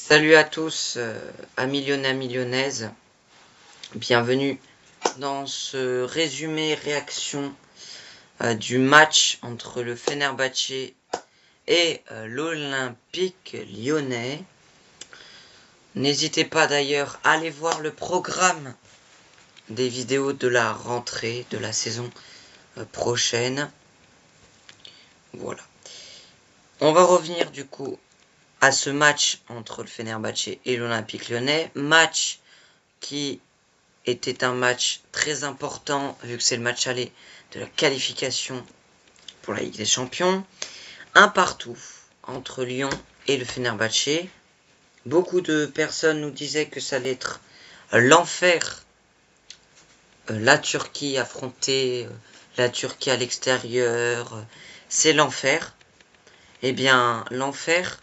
Salut à tous, amis lyonnais, amis lyonnaises. Bienvenue dans ce résumé réaction du match entre le Fenerbahçe et l'Olympique lyonnais. N'hésitez pas d'ailleurs à aller voir le programme des vidéos de la rentrée de la saison prochaine. Voilà. On va revenir du coup à ce match entre le Fenerbahçe et l'Olympique lyonnais. Match qui était un match très important vu que c'est le match aller de la qualification pour la Ligue des Champions. Un partout entre Lyon et le Fenerbahçe. Beaucoup de personnes nous disaient que ça allait être l'enfer. La Turquie affronter la Turquie à l'extérieur, c'est l'enfer. Eh bien, l'enfer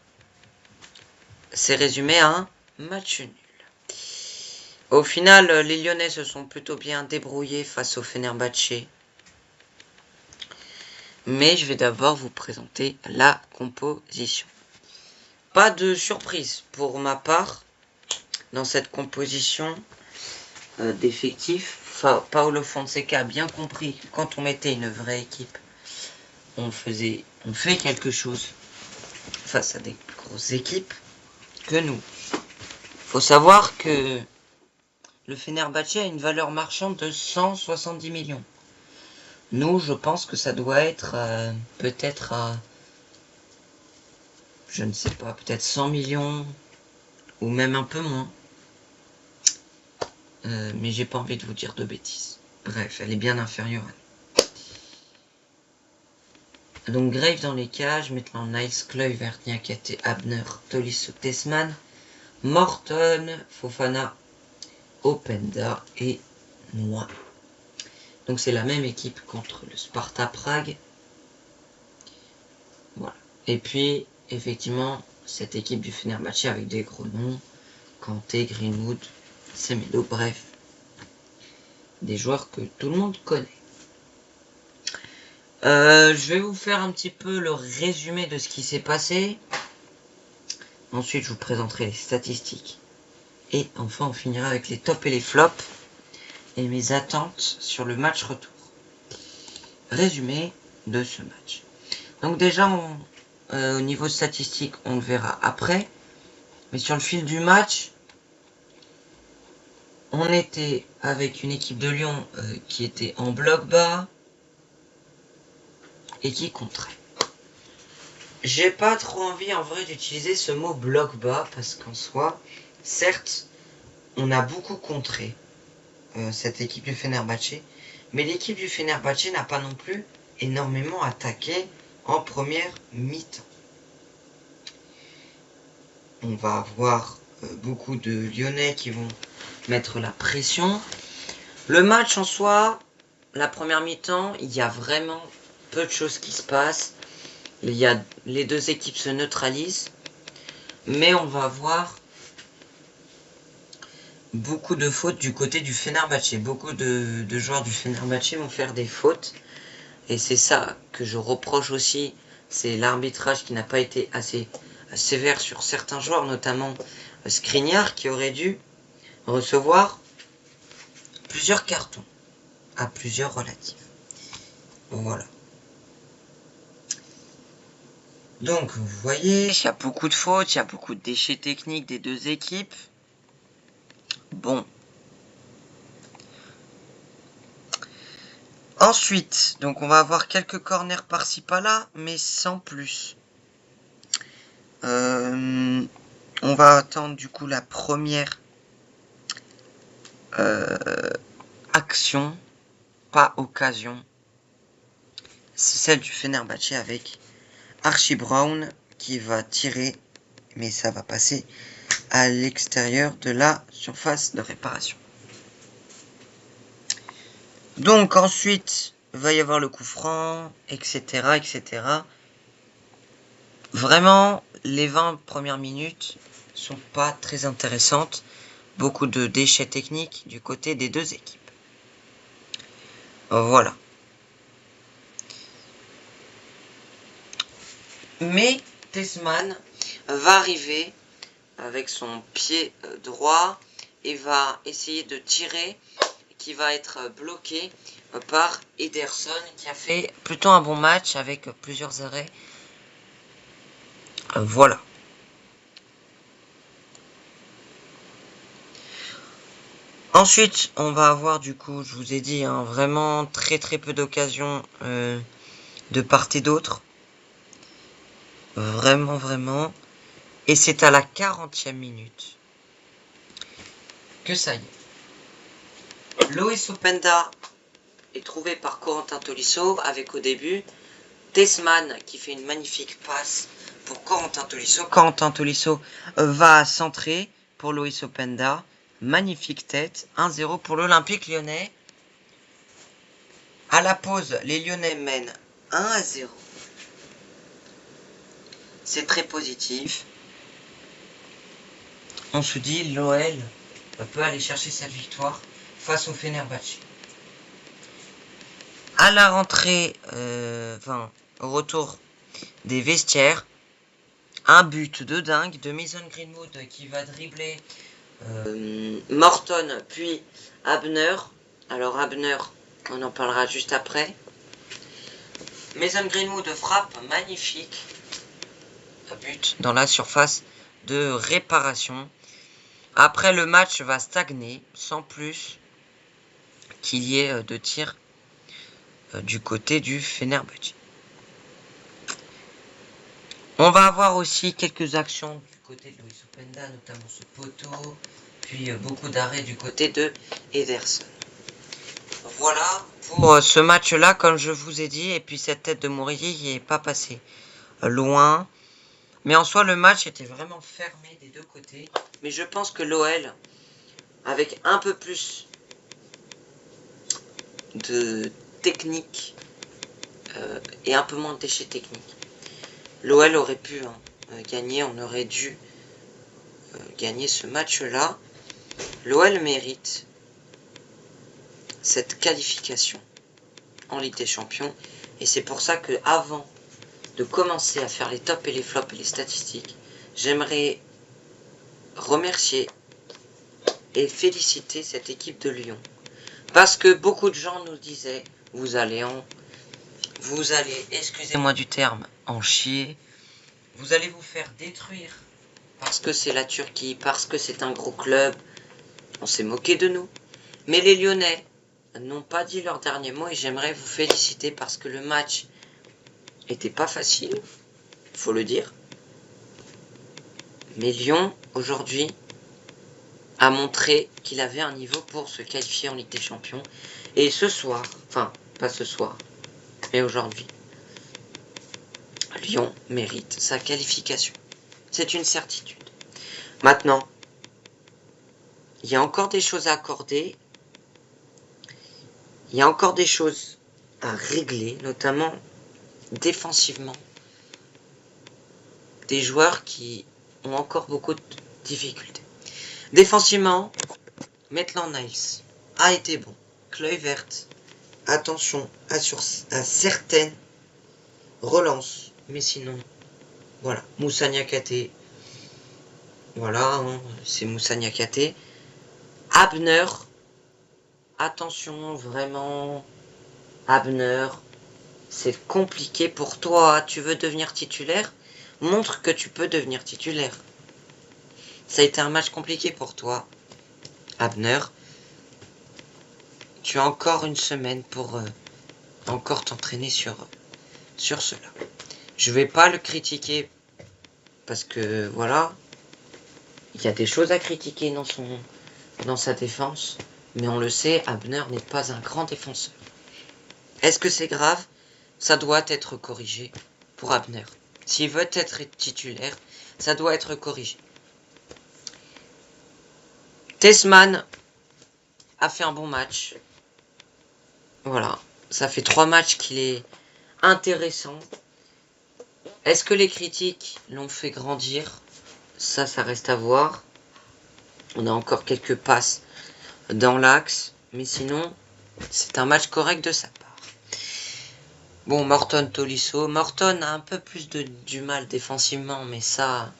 s'est résumé à un match nul. Au final, les Lyonnais se sont plutôt bien débrouillés face au Fenerbahçe. Mais je vais d'abord vous présenter la composition. Pas de surprise pour ma part dans cette composition d'effectifs. Paolo Fonseca a bien compris que quand on mettait une vraie équipe, on fait quelque chose face à des grosses équipes que nous. Faut savoir que le Fenerbahçe a une valeur marchande de 170 millions. Nous, je pense que ça doit être peut-être à, je ne sais pas, peut-être 100 millions ou même un peu moins. Mais j'ai pas envie de vous dire de bêtises. Bref, elle est bien inférieure à nous. Donc Grave dans les cages, maintenant Niles, Kluivert, Niakate, Abner, Tolisso, Tesman, Morton, Fofana, Openda et moi. Donc c'est la même équipe contre le Sparta Prague. Voilà. Et puis, effectivement, cette équipe du Fenerbahçe avec des gros noms, Kanté, Greenwood, Semedo, bref. Des joueurs que tout le monde connaît. Je vais vous faire un petit peu le résumé de ce qui s'est passé. Ensuite, je vous présenterai les statistiques. Et enfin, on finira avec les tops et les flops. Et mes attentes sur le match retour. Résumé de ce match. Donc déjà, au niveau statistique, on le verra après. Mais sur le fil du match, on était avec une équipe de Lyon qui était en bloc bas et qui contrait. J'ai pas trop envie en vrai d'utiliser ce mot bloc bas parce qu'en soi, certes, on a beaucoup contré cette équipe du Fenerbahçe, mais l'équipe du Fenerbahçe n'a pas non plus énormément attaqué en première mi-temps. On va avoir beaucoup de Lyonnais qui vont mettre la pression. Le match en soi, la première mi-temps, il y a vraiment peu de choses qui se passent. Les deux équipes se neutralisent, mais on va avoir beaucoup de fautes du côté du Fenerbahçe. Beaucoup de joueurs du Fenerbahçe vont faire des fautes, et c'est ça que je reproche aussi, c'est l'arbitrage qui n'a pas été assez sévère sur certains joueurs, notamment Skriniar qui aurait dû recevoir plusieurs cartons à plusieurs relatifs. Voilà. Donc, vous voyez, il y a beaucoup de fautes, il y a beaucoup de déchets techniques des deux équipes. Bon. Ensuite, donc on va avoir quelques corners par-ci par-là, mais sans plus. On va attendre du coup la première action, pas occasion. C'est celle du Fenerbahçe avec Archie Brown qui va tirer, mais ça va passer à l'extérieur de la surface de réparation. Donc ensuite, il va y avoir le coup franc, etc., etc. Vraiment, les 20 premières minutes sont pas très intéressantes. Beaucoup de déchets techniques du côté des deux équipes. Voilà. Mais Tesman va arriver avec son pied droit et va essayer de tirer, qui va être bloqué par Ederson, qui a fait plutôt un bon match avec plusieurs arrêts. Voilà. Ensuite, on va avoir du coup, je vous ai dit, hein, vraiment très peu d'occasions de part et d'autre. Vraiment. Et c'est à la 40e minute que ça y est. Loïs Openda est trouvé par Corentin Tolisso avec au début Tessman qui fait une magnifique passe pour Corentin Tolisso. Corentin Tolisso va centrer pour Loïs Openda. Magnifique tête. 1-0 pour l'Olympique lyonnais. À la pause, les Lyonnais mènent 1-0. C'est très positif. On se dit, l'OL peut aller chercher cette victoire face au Fenerbahçe. À la rentrée, au retour des vestiaires, un but de dingue de Mason Greenwood qui va dribbler Morton puis Abner. Alors Abner, on en parlera juste après. Mason Greenwood frappe magnifique. Un but dans la surface de réparation. Après, le match va stagner sans plus qu'il y ait de tir du côté du Fenerbahçe. On va avoir aussi quelques actions du côté de Loïs Openda, notamment ce poteau, puis beaucoup d'arrêts du côté de Ederson. Voilà pour ce match-là, comme je vous ai dit, et puis cette tête de Mourier qui n'est pas passée loin. Mais en soi, le match était vraiment fermé des deux côtés. Mais je pense que l'OL, avec un peu plus de technique et un peu moins de déchets techniques, l'OL aurait pu gagner. On aurait dû gagner ce match-là. L'OL mérite cette qualification en Ligue des Champions. Et c'est pour ça que avant de commencer à faire les tops et les flops et les statistiques, j'aimerais remercier et féliciter cette équipe de Lyon. Parce que beaucoup de gens nous disaient, vous allez, excusez-moi du terme, en chier. Vous allez vous faire détruire parce que c'est la Turquie, parce que c'est un gros club. On s'est moqué de nous. Mais les Lyonnais n'ont pas dit leur dernier mot et j'aimerais vous féliciter parce que le match était pas facile, faut le dire. Mais Lyon, aujourd'hui, a montré qu'il avait un niveau pour se qualifier en Ligue des Champions. Et ce soir, enfin, pas ce soir, mais aujourd'hui, Lyon mérite sa qualification. C'est une certitude. Maintenant, il y a encore des choses à accorder. Il y a encore des choses à régler, notamment défensivement. Des joueurs qui ont encore beaucoup de difficultés. Défensivement, Maitland Niles a été bon. Kluivert, attention à certaines relances. Mais sinon, voilà. Moussa Niakhaté. Voilà, c'est Moussa Niakhaté. Abner. Attention, vraiment. Abner. C'est compliqué pour toi. Tu veux devenir titulaire? Montre que tu peux devenir titulaire. Ça a été un match compliqué pour toi, Abner. Tu as encore une semaine pour encore t'entraîner sur cela. Je vais pas le critiquer parce que voilà, il y a des choses à critiquer dans sa défense, mais on le sait, Abner n'est pas un grand défenseur. Est-ce que c'est grave? Ça doit être corrigé pour Abner. S'il veut être titulaire, ça doit être corrigé. Tessman a fait un bon match. Voilà, ça fait 3 matchs qu'il est intéressant. Est-ce que les critiques l'ont fait grandir? Ça reste à voir. On a encore quelques passes dans l'axe, mais sinon, c'est un match correct de sa part. Bon, Morton Tolisso. Morton a un peu plus du mal défensivement, mais ça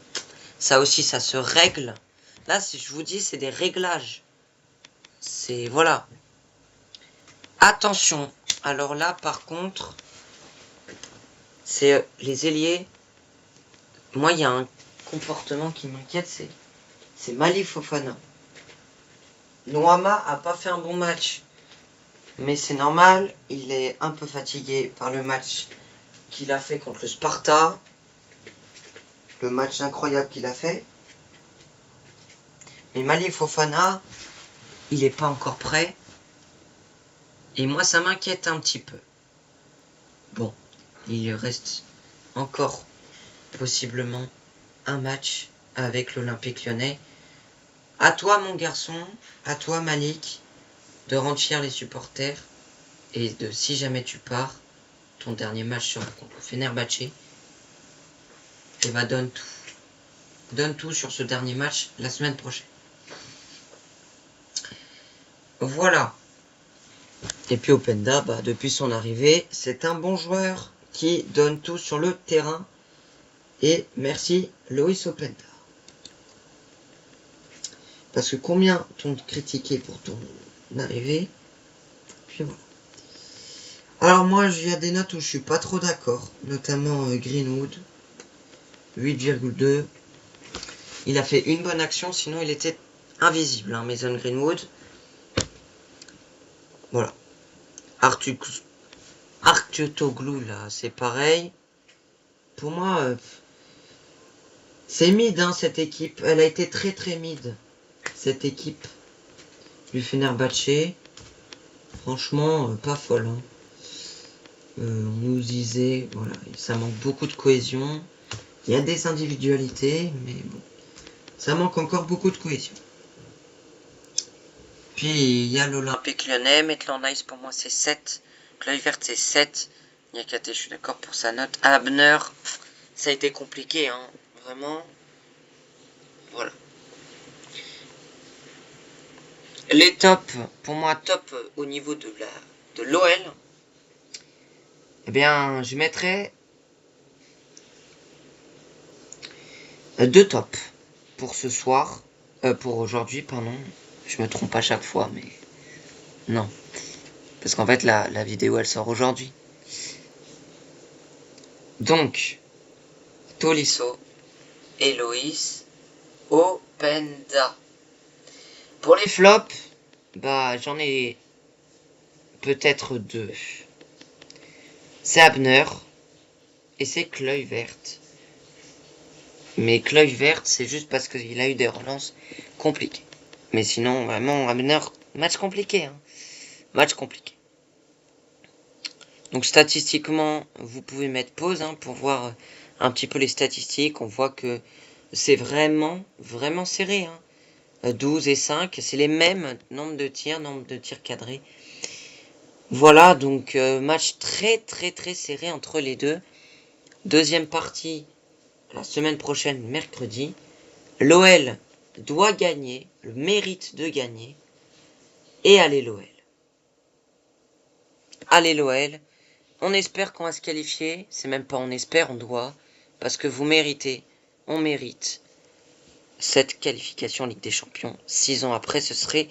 Ça aussi, ça se règle. Là, si je vous dis, c'est des réglages. C'est... Voilà. Attention. Alors là, par contre, c'est les ailiers. Moi, il y a un comportement qui m'inquiète, c'est Mali Fofana. Noama a pas fait un bon match. Mais c'est normal, il est un peu fatigué par le match qu'il a fait contre le Sparta. Le match incroyable qu'il a fait. Mais Mali Fofana, il n'est pas encore prêt. Et moi, ça m'inquiète un petit peu. Bon, il reste encore possiblement un match avec l'Olympique Lyonnais. À toi, mon garçon, à toi, Malik, de rendre fiers les supporters. Et de, si jamais tu pars, ton dernier match sera contre le Fenerbahçe. Et bah donne tout. Donne tout sur ce dernier match la semaine prochaine. Voilà. Et puis Openda, bah, depuis son arrivée, c'est un bon joueur qui donne tout sur le terrain. Et merci Loïs Openda. Parce que combien t'ont critiqué pour ton arrivée. Puis voilà. Alors moi, il y a des notes où je suis pas trop d'accord. Notamment Greenwood. 8,2. Il a fait une bonne action, sinon il était invisible, hein, Mason Greenwood. Voilà. Artutoglou, là, c'est pareil. Pour moi, c'est mid, hein, cette équipe. Elle a été très très mid, cette équipe du Fenerbahçe. Franchement, pas folle. Hein. On nous disait, voilà, ça manque beaucoup de cohésion. Il y a des individualités, mais bon, ça manque encore beaucoup de cohésion. Puis il y a l'Olympique Lyonnais, Maitland Nice pour moi c'est 7, Kluivert c'est 7, Niakate je suis d'accord pour sa note, Abner, ça a été compliqué, hein, vraiment, voilà. Les tops, pour moi top au niveau de l'OL, eh bien je mettrais 2 tops pour ce soir, pour aujourd'hui pardon, je me trompe à chaque fois mais non. Parce qu'en fait, la vidéo, elle sort aujourd'hui. Donc, Tolisso, Eloïs, Openda. Pour les flops, bah, j'en ai peut-être 2. C'est Abner et c'est Kluivert. Mais Kluivert, c'est juste parce qu'il a eu des relances compliquées. Mais sinon, vraiment, Abner, match compliqué. Hein. Match compliqué. Donc statistiquement, vous pouvez mettre pause hein, pour voir un petit peu les statistiques. On voit que c'est vraiment, vraiment serré. Hein. 12 et 5, c'est les mêmes nombre de tirs cadrés. Voilà, donc match très, très, très serré entre les deux. Deuxième partie, la semaine prochaine, mercredi. L'OL doit gagner, le mérite de gagner. Et allez l'OL. Allez l'OL. On espère qu'on va se qualifier, c'est même pas on espère, on doit, parce que vous méritez, on mérite cette qualification en Ligue des Champions. 6 ans après, ce serait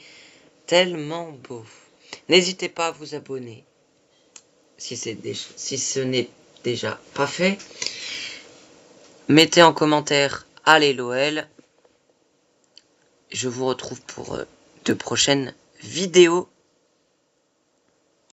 tellement beau. N'hésitez pas à vous abonner, si ce n'est déjà pas fait. Mettez en commentaire, allez l'OL. Je vous retrouve pour de prochaines vidéos.